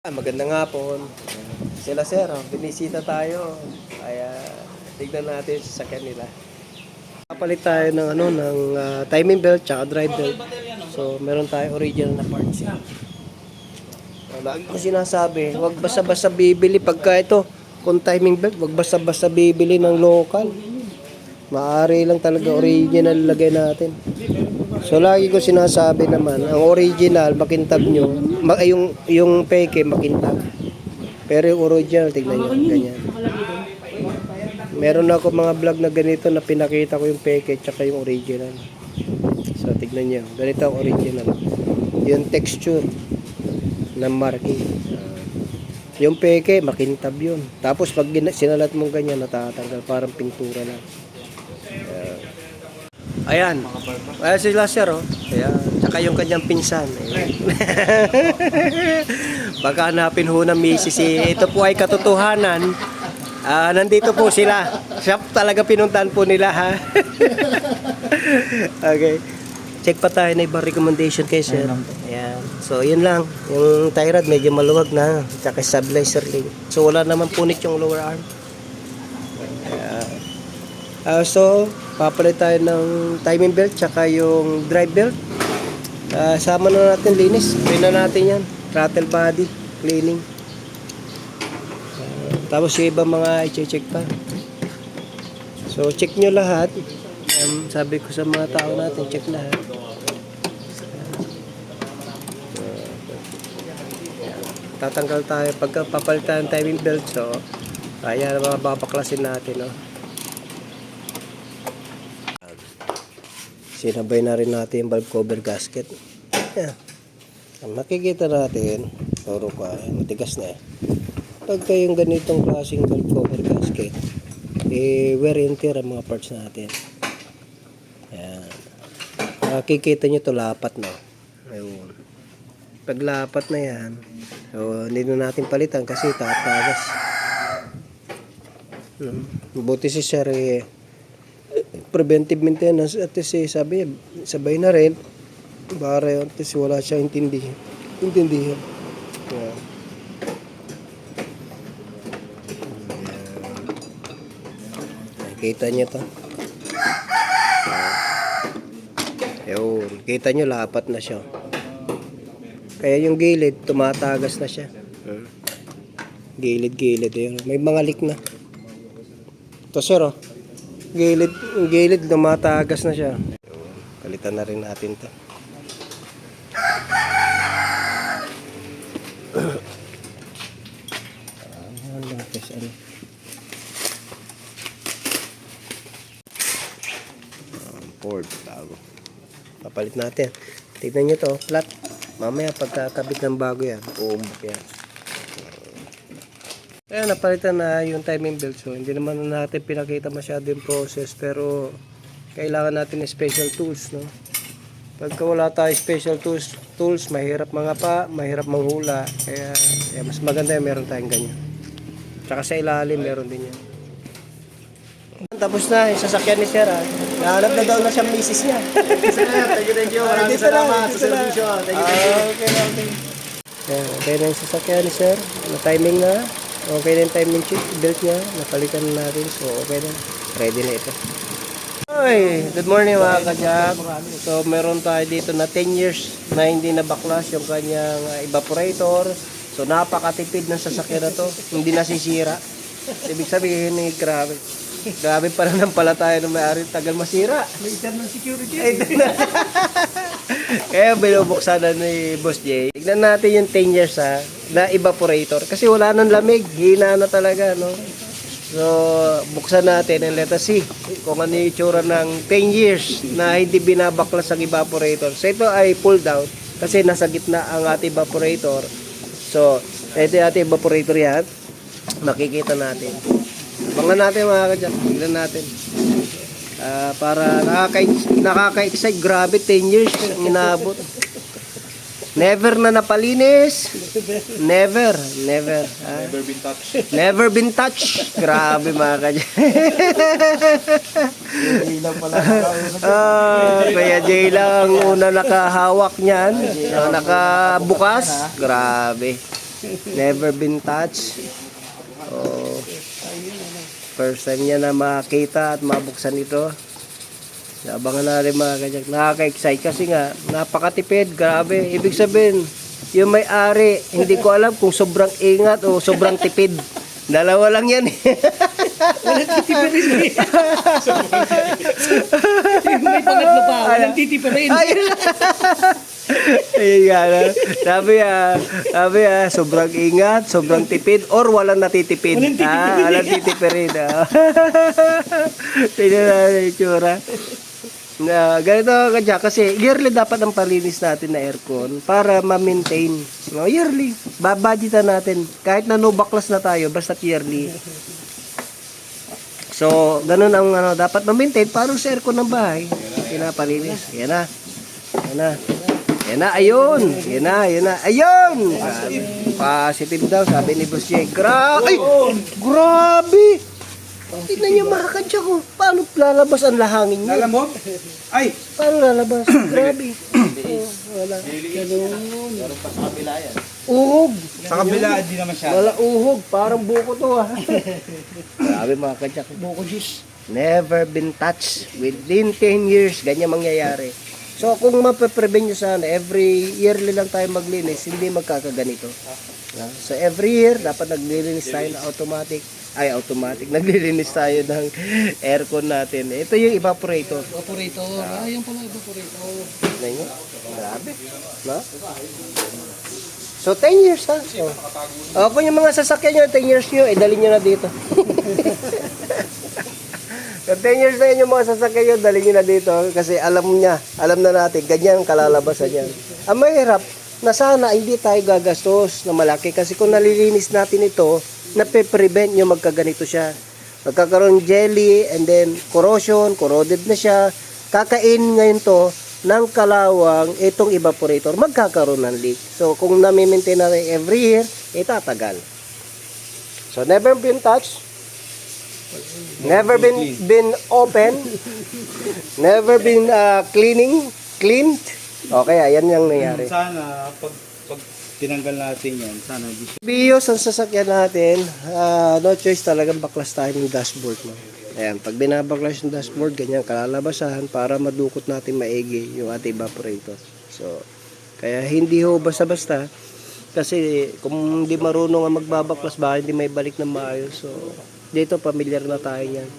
Magandang hapon. Sila sir, binisita tayo. Kaya tignan natin sa sakyan nila. Kapalit tayo ng timing belt at drive belt. So meron tayo original na parts. Lagi ko sinasabi, huwag basta-basta bibili pagka ito kung timing belt, huwag basta-basta bibili ng local. Maaari lang talaga original lagay natin. So lagi ko sinasabi naman, ang original makintab nyo, yung peke makintab. Pero yung original, tignan nyo, ganyan. Meron ako mga vlog na ganito na pinakita ko yung peke tsaka yung original. So tignan nyo, ganito ang original. Yung texture ng marking. Yung peke, makintab yun. Tapos pag sinalat mong ganyan, natatanggal, parang pintura lang. Ayan. Ayan sila sir, oh. Ayan. Tsaka yung kanyang pinsan. Baka hanapin ho ng misis. Ito po ay katotohanan. Nandito po sila. Siya talaga pinuntahan po nila, ha? Okay. Check pa tayo na ibang recommendation kay sir. Ayan. So, yun lang. Yung tie rod medyo maluwag na. Tsaka stabilizer link. So, wala naman punit yung lower arm. So, papalit tayo ng timing belt tsaka yung drive belt. Sama na natin linis. Clean na natin yan. Throttle body cleaning. Tapos yung ibang mga i-check pa. So, check nyo lahat. Sabi ko sa mga tao natin, check lahat. Tatanggal tayo. Pagka papalit tayo ng timing belt, so, kaya mga babaklasin natin, no? Sinabay na rin natin yung valve cover gasket. Yan. Makikita natin, turo ko, matigas na eh. Pagka yung ganitong klaseng valve cover gasket, wear and tear ang mga parts natin. Yan. Makikita nyo to lapat na. Ayun. Pag lapat na yan, so, hindi na natin palitan kasi tatagas. Buti si sir preventive maintenance at sabi sabay na rin para at wala siya intindihan. Yeah. Kita niyo to. Ayun, kita niyo lapat na siya. Kaya yung gilid tumatagas na siya. Gilid yun. May mga leak na. To sir, oh. Gilid lumatagas na siya. Palitan na rin natin to. Ford bago. Papalit natin. Tignan nyo to, flat. Mamaya pagkakabit ng bago yan, uumbok yan. Kaya napalitan na yung timing belt, so hindi naman natin pinakita masyado yung process, pero kailangan natin ng special tools, no? Pagka wala tayo special tools, mahirap mahirap manghula, kaya mas maganda yung meron tayong ganyan. Tsaka sa ilalim meron din yan. Tapos na yung sasakyan ni sir, ha? Nahanap na daw na siyang misis niya. Thank you. Maraming salamat sa servisyo. Okay. Okay na yung sasakyan ni sir. Na-timing na. Okay na yung timing belt niya. Napalitan na natin. So, okay na. Ready na ito. Hi! Good morning mga kajak. So, meron tayo dito na 10 years na hindi nabaklas yung kanyang evaporator. So, napakatipid ng sasakyan na to. Hindi nasisira. Ibig sabihin, grabe. Grabe pa naman pala tayo na may-ari. Tagal masira. May internal security. Kaya binubuksan na ni Boss J. Tignan natin yung 10 years na evaporator. Kasi wala nang lamig. Hina na talaga, no? So, buksan natin and let us see kung ano yung itsura ng 10 years na hindi binabaklas ang evaporator. So, ito ay pulled out kasi nasa gitna ang ating evaporator. So, ito yung ating evaporator yan. Makikita natin. Abangan natin mga kadyan. Tignan natin. Para nakaka-excite. Grabe, 10 years ang inabot. Never na napalinis. Never. Never been touched. Never been touched. Grabe mga kadyan. Kaya Jay lang ang una nakahawak niyan. Nakabukas. Grabe. Never been touched. Oh, first time niya na makita at mabuksan ito. Abangan na rin mga kajak. Nakaka-excite kasi nga, napakatipid. Grabe. Ibig sabihin, yung may-ari, hindi ko alam kung sobrang ingat o sobrang tipid. Dalawa lang yan eh. Walang titipirin eh. May pangatlo pa, walang titipirin. Ayun nga na. Sabi sobrang ingat, sobrang tipid, or walang natitipid. Walang titipirin. Tingnan natin yung tsura. Ganito kadya, kasi yearly dapat ang palinis natin na aircon para ma-maintain. No, yearly. Babudgetan natin. Kahit na no baklas na tayo, basta yearly. So, ganun ang dapat ma-maintain para sa aircon ng bahay. Pinapalinis. Yan na. Yan na. Yan na, ayun. Yan na, yan na. Ayun! Positive daw, sabi ni Boss Jay. Ay! Grabe! Tignan niyo mga kadya ko. Paano lalabas ang lahangin niyo? Lalamog? Ay! Paano lalabas? Grabe. Wala. Meron pa sa kabila yan. Uhog. Sa kabila, hindi naman siya. Wala uhog. Parang buko to ha. Grabe mga kadya ko. Buko juice. Never been touched. Within 10 years, ganyan mangyayari. So kung mape-prevent nyo sana, every yearly lang tayo maglinis, hindi magkakaganito. So every year, dapat naglilinis tayo ng automatic. Naglilinis tayo ng aircon natin. Ito yung evaporator. Evaporator. Yan pala evaporator. Tignan nyo. Grabe. No? So 10 years ha. Kung yung mga sasakyan nyo, 10 years nyo, dali nyo na dito. So 10 years na yun yung mga sasakyan nyo, dali nyo na dito. Kasi alam na natin, ganyan ang kalalabasan yan. Ang mahirap, na sana hindi tayo gagastos na malaki. Kasi kung nalilinis natin ito, nape-prevent yung magkaganito siya. Magkakaroon jelly, and then corrosion, corroded na siya. Kakain ngayon to ng kalawang itong evaporator, magkakaroon ng leak. So kung nami-maintain natin every year, itatagal. So never been touched, never been open, never been cleaned. Okay, ayan yung nangyari. Sana, pag tinanggal natin yan, sana di siya. Bios ang sasakyan natin, no choice talagang baklas tayo ng dashboard. No? Ayan, pag binabaklas yung dashboard, ganyan kalalabasan para madukot natin maigi yung ating evaporator. So, kaya hindi ho basta-basta. Kasi kung hindi marunong ang magbabaklas, baka hindi may balik na maayos. So, dito familiar na tayo yan.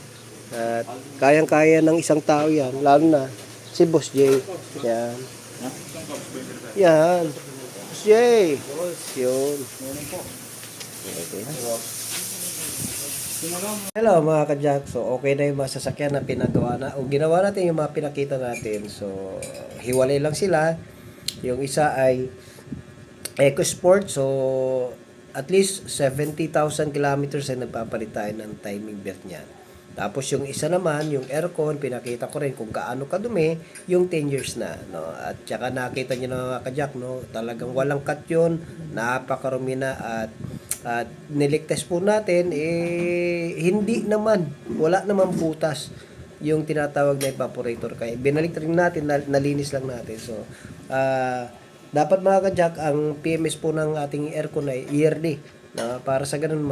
At kayang-kaya ng isang tao yan, lalo na si Boss Jay. Yan. Yan. Boss Jay. Yun. Okay. Hello mga kadyak. So okay na yung mga sasakyan na pinagawa na. O ginawa natin yung mga pinakita natin. So hiwalay lang sila. Yung isa ay EcoSport. So at least 70,000 kilometers ay nagpapalit tayo ng timing belt niya. Tapos yung isa naman, yung aircon, pinakita ko rin kung gaano kadumi, yung 10 years na. No? At saka nakita nyo na mga kadyak, no? Talagang walang cut yun, napakarumi na at niligtas po natin, hindi naman, wala naman butas yung tinatawag na evaporator. Kaya binalik rin natin, nalinis lang natin. So, dapat mga kadyak, ang PMS po ng ating aircon ay yearly. Para sa ganun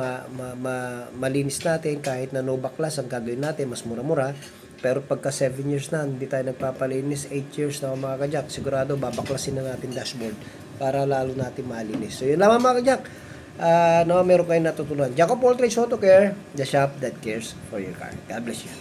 malinis natin kahit na no baklas ang gagawin natin, mas mura-mura. Pero pagka 7 years na hindi tayo nagpapalinis, 8 years na mga kadyak, sigurado babaklasin na natin dashboard para lalo natin malinis. So yun lamang mga kadyak, meron kayong natutunan. Jack of all trades, Auto Care, the shop that cares for your car. God bless you.